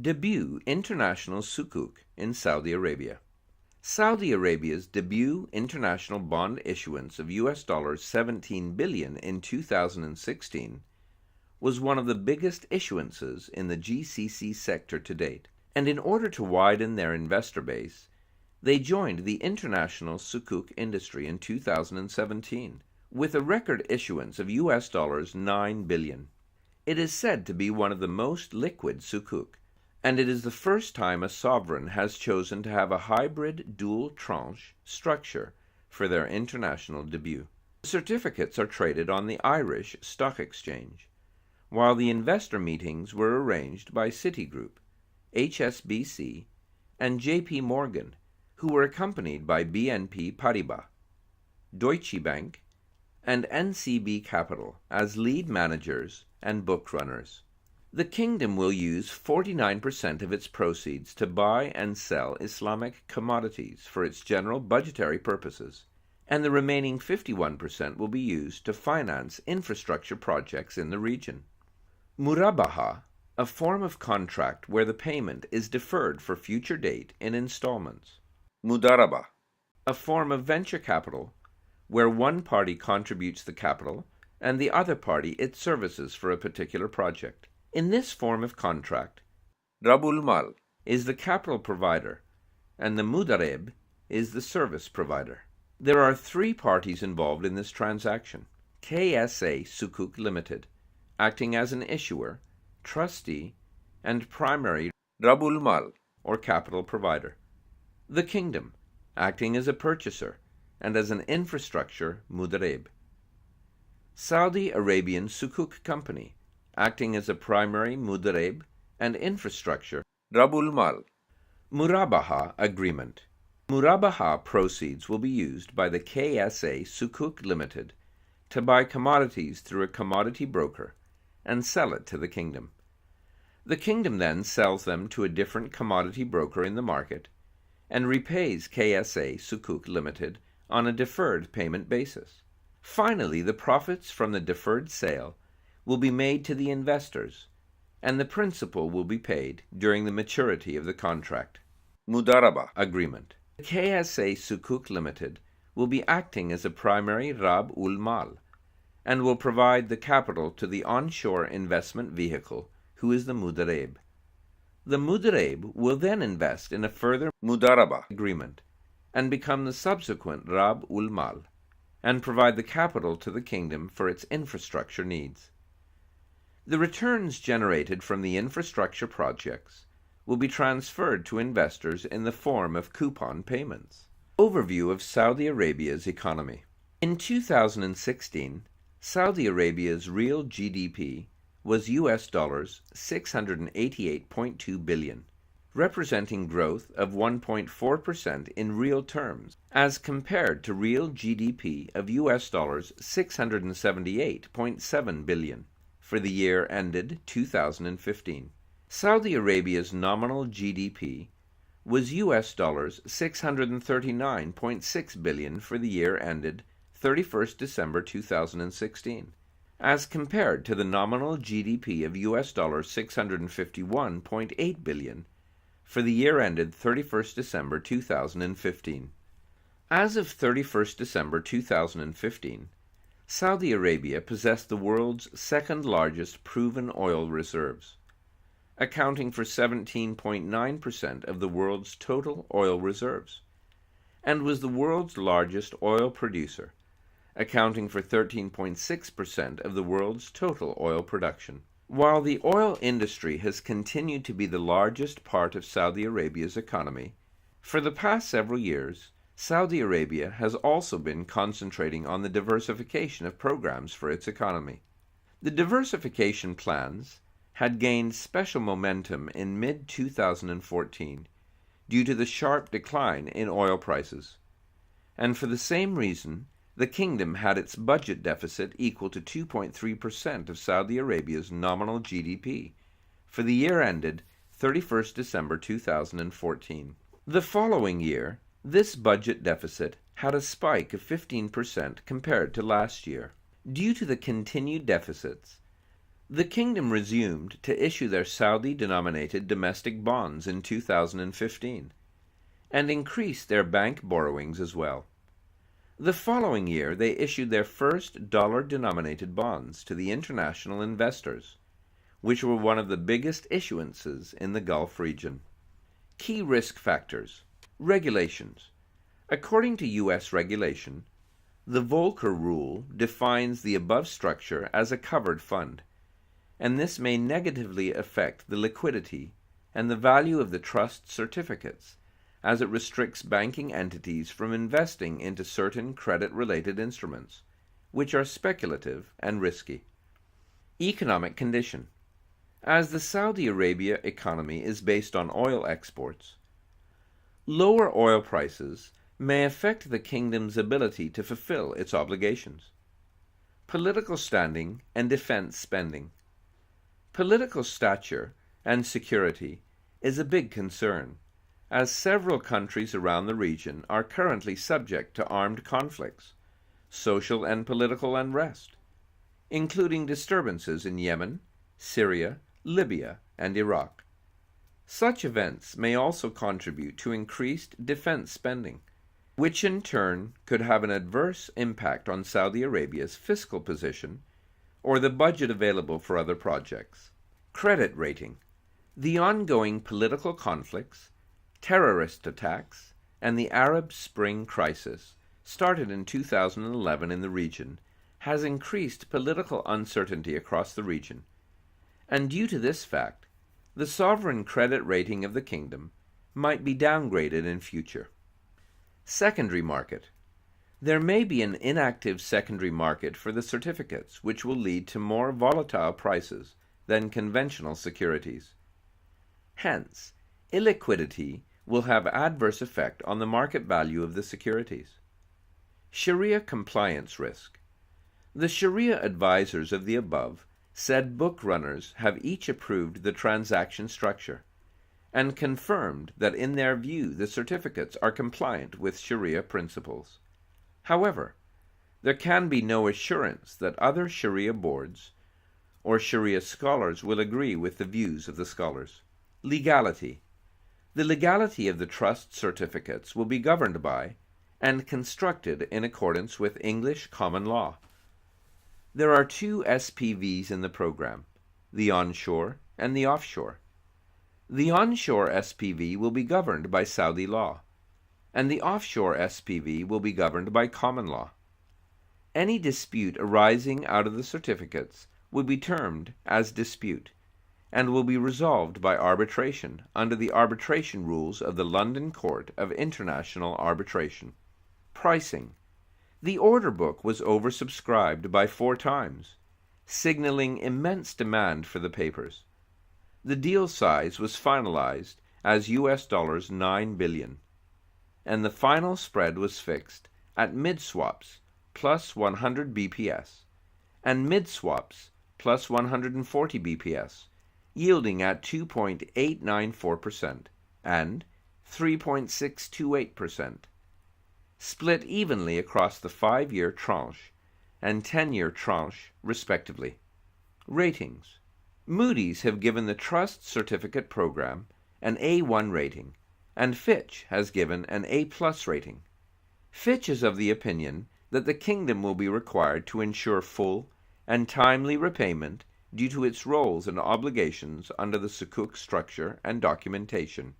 Debut International Sukuk in Saudi Arabia. Saudi Arabia's debut international bond issuance of $17 billion in 2016 was one of the biggest issuances in the GCC sector to date, and in order to widen their investor base, they joined the international Sukuk industry in 2017 with a record issuance of $9 billion. It is said to be one of the most liquid Sukuk, and it is the first time a sovereign has chosen to have a hybrid dual tranche structure for their international debut. The certificates are traded on the Irish Stock Exchange, while the investor meetings were arranged by Citigroup, HSBC, and JP Morgan, who were accompanied by BNP Paribas, Deutsche Bank, and NCB Capital as lead managers and book runners. The kingdom will use 49% of its proceeds to buy and sell Islamic commodities for its general budgetary purposes, and the remaining 51% will be used to finance infrastructure projects in the region. Murabaha, a form of contract where the payment is deferred for future date in installments. Mudaraba, a form of venture capital where one party contributes the capital and the other party its services for a particular project. In this form of contract, Rabul Mal is the capital provider and the Mudareb is the service provider. There are three parties involved in this transaction: KSA Sukuk Limited, acting as an issuer, trustee, and primary Rabul Mal, or capital provider; the kingdom, acting as a purchaser and as an infrastructure Mudareb; Saudi Arabian Sukuk Company, acting as a primary Mudareb and infrastructure Rabul Mal. Murabaha Agreement. Murabaha proceeds will be used by the KSA Sukuk Limited to buy commodities through a commodity broker and sell it to the kingdom. The kingdom then sells them to a different commodity broker in the market and repays KSA Sukuk Limited on a deferred payment basis. Finally, the profits from the deferred sale will be made to the investors, and the principal will be paid during the maturity of the contract. Mudaraba Agreement. The KSA Sukuk Limited will be acting as a primary Rab ul Mal and will provide the capital to the onshore investment vehicle, who is the Mudareb. The Mudareb will then invest in a further Mudaraba Agreement and become the subsequent Rab ul Mal and provide the capital to the kingdom for its infrastructure needs. The returns generated from the infrastructure projects will be transferred to investors in the form of coupon payments. Overview of Saudi Arabia's economy. In 2016, Saudi Arabia's real GDP was $688.2 billion, representing growth of 1.4% in real terms, as compared to real GDP of $678.7 billion for the year ended 2015. Saudi Arabia's nominal GDP was $639.6 billion for the year ended 31st December 2016, as compared to the nominal GDP of $651.8 billion for the year ended 31st December 2015. As of 31st December 2015, Saudi Arabia possessed the world's second largest proven oil reserves, accounting for 17.9% of the world's total oil reserves, and was the world's largest oil producer, accounting for 13.6% of the world's total oil production. While the oil industry has continued to be the largest part of Saudi Arabia's economy, for the past several years, Saudi Arabia has also been concentrating on the diversification of programs for its economy. The diversification plans had gained special momentum in mid-2014 due to the sharp decline in oil prices, and for the same reason, the kingdom had its budget deficit equal to 2.3% of Saudi Arabia's nominal GDP for the year ended 31st December 2014. The following year, this budget deficit had a spike of 15% compared to last year. Due to the continued deficits, The kingdom resumed to issue their Saudi-denominated domestic bonds in 2015 and increased their bank borrowings as well. The following year, they issued their first dollar-denominated bonds to the international investors, which were one of the biggest issuances in the Gulf region. Key risk factors. Regulations. According to U.S. regulation, the Volcker Rule defines the above structure as a covered fund, and this may negatively affect the liquidity and the value of the trust certificates, as it restricts banking entities from investing into certain credit-related instruments, which are speculative and risky. Economic condition. As the Saudi Arabia economy is based on oil exports, lower oil prices may affect the kingdom's ability to fulfill its obligations. Political standing and defense spending. Political stature and security is a big concern, as several countries around the region are currently subject to armed conflicts, social and political unrest, including disturbances in Yemen, Syria, Libya, and Iraq. Such events may also contribute to increased defense spending, which in turn could have an adverse impact on Saudi Arabia's fiscal position or the budget available for other projects. Credit rating. The ongoing political conflicts, terrorist attacks, and the Arab Spring crisis, started in 2011 in the region, has increased political uncertainty across the region, and due to this fact, the sovereign credit rating of the kingdom might be downgraded in future. Secondary market. There may be an inactive secondary market for the certificates, which will lead to more volatile prices than conventional securities. Hence, illiquidity will have adverse effect on the market value of the securities. Sharia compliance risk. The Sharia advisors of the above said book runners have each approved the transaction structure and confirmed that in their view the certificates are compliant with Sharia principles. However, there can be no assurance that other Sharia boards or Sharia scholars will agree with the views of the scholars. Legality. The legality of the trust certificates will be governed by and constructed in accordance with English common law. There are two SPVs in the program, the onshore and the offshore. The onshore SPV will be governed by Saudi law, and the offshore SPV will be governed by common law. Any dispute arising out of the certificates will be termed as dispute, and will be resolved by arbitration under the arbitration rules of the London Court of International Arbitration. Pricing. The order book was oversubscribed by 4 times, signaling immense demand for the papers. The deal size was finalized as US $9 billion, and the final spread was fixed at mid-swaps plus 100 BPS and mid-swaps plus 140 BPS, yielding at 2.894% and 3.628%, split evenly across the 5-year tranche and 10-year tranche, respectively. Ratings. Moody's have given the Trust Certificate Program an A1 rating, and Fitch has given an A+ rating. Fitch is of the opinion that the kingdom will be required to ensure full and timely repayment due to its roles and obligations under the Sukuk structure and documentation.